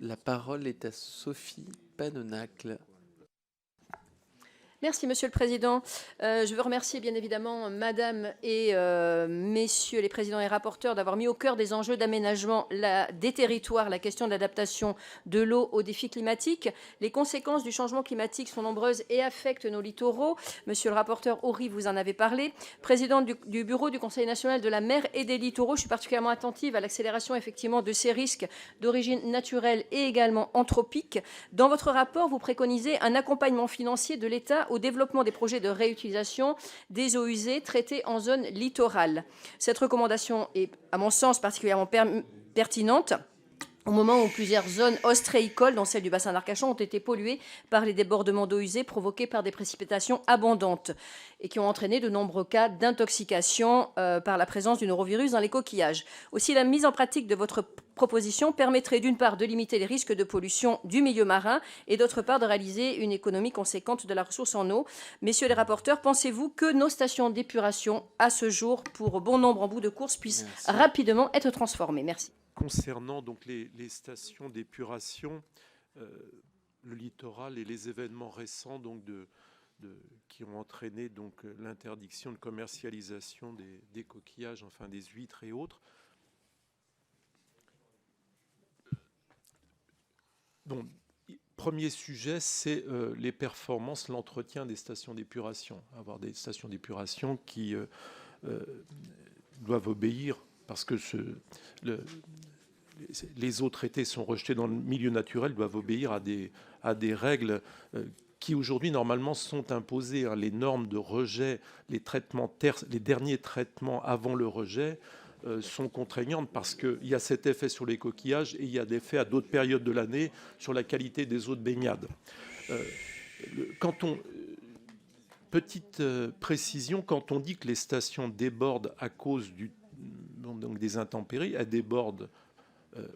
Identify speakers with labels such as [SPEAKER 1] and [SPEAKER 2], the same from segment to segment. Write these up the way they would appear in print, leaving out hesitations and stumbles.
[SPEAKER 1] La parole est à Sophie Panonacle.
[SPEAKER 2] Merci, Monsieur le Président. Je veux remercier bien évidemment Madame et Messieurs les présidents et rapporteurs d'avoir mis au cœur des enjeux d'aménagement des territoires la question de l'adaptation de l'eau aux défis climatiques. Les conséquences du changement climatique sont nombreuses et affectent nos littoraux. Monsieur le rapporteur Horry, vous en avez parlé. Présidente du bureau du Conseil national de la mer et des littoraux, je suis particulièrement attentive à l'accélération effectivement de ces risques d'origine naturelle et également anthropique. Dans votre rapport, vous préconisez un accompagnement financier de l'État au développement des projets de réutilisation des eaux usées traitées en zone littorale. Cette recommandation est, à mon sens, particulièrement pertinente au moment où plusieurs zones ostréicoles, dont celle du bassin d'Arcachon, ont été polluées par les débordements d'eau usée provoqués par des précipitations abondantes et qui ont entraîné de nombreux cas d'intoxication par la présence du norovirus dans les coquillages. Aussi, la mise en pratique de votre proposition permettrait d'une part de limiter les risques de pollution du milieu marin et d'autre part de réaliser une économie conséquente de la ressource en eau. Messieurs les rapporteurs, pensez-vous que nos stations d'épuration, à ce jour, pour bon nombre en bout de course, puissent rapidement être transformées? Merci.
[SPEAKER 3] Concernant donc les stations d'épuration, le littoral et les événements récents donc qui ont entraîné donc l'interdiction de commercialisation des coquillages, enfin des huîtres et autres. Bon, premier sujet, c'est les performances, l'entretien des stations d'épuration. Avoir des stations d'épuration qui doivent obéir, parce que les eaux traitées sont rejetées dans le milieu naturel, doivent obéir à des règles qui aujourd'hui normalement sont imposées. Les normes de rejet, les derniers traitements avant le rejet sont contraignantes parce qu'il y a cet effet sur les coquillages et il y a des effets à d'autres périodes de l'année sur la qualité des eaux de baignade. Petite précision, quand on dit que les stations débordent à cause donc des intempéries, elles débordent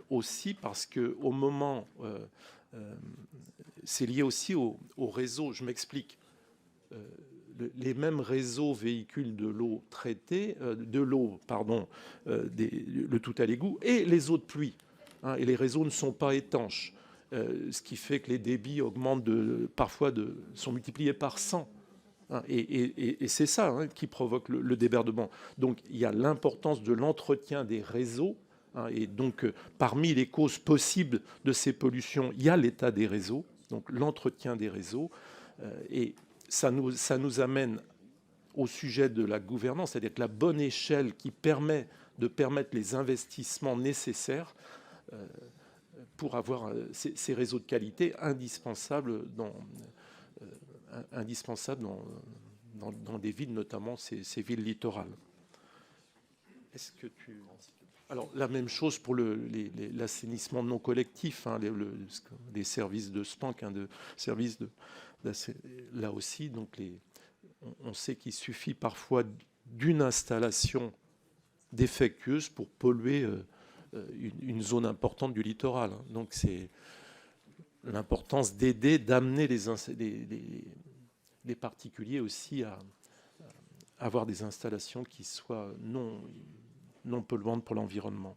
[SPEAKER 3] aussi parce qu'au moment, c'est lié aussi au réseau. Je m'explique. Les mêmes réseaux véhiculent de l'eau traitée, le tout à l'égout, et les eaux de pluie. Et les réseaux ne sont pas étanches, ce qui fait que les débits augmentent sont multipliés par 100. Et c'est ça qui provoque le débordement. Donc il y a l'importance de l'entretien des réseaux. Et donc, parmi les causes possibles de ces pollutions, il y a l'état des réseaux, donc l'entretien des réseaux. Et ça nous amène au sujet de la gouvernance, c'est-à-dire que la bonne échelle qui permet de permettre les investissements nécessaires pour avoir ces réseaux de qualité indispensables dans des villes, notamment ces villes littorales. Est-ce que tu... Alors, la même chose pour l'assainissement non collectif, les services de SPANC, là aussi, donc on sait qu'il suffit parfois d'une installation défectueuse pour polluer une zone importante du littoral. Donc, c'est l'importance d'amener les particuliers aussi à avoir des installations qui soient non polluantes pour l'environnement.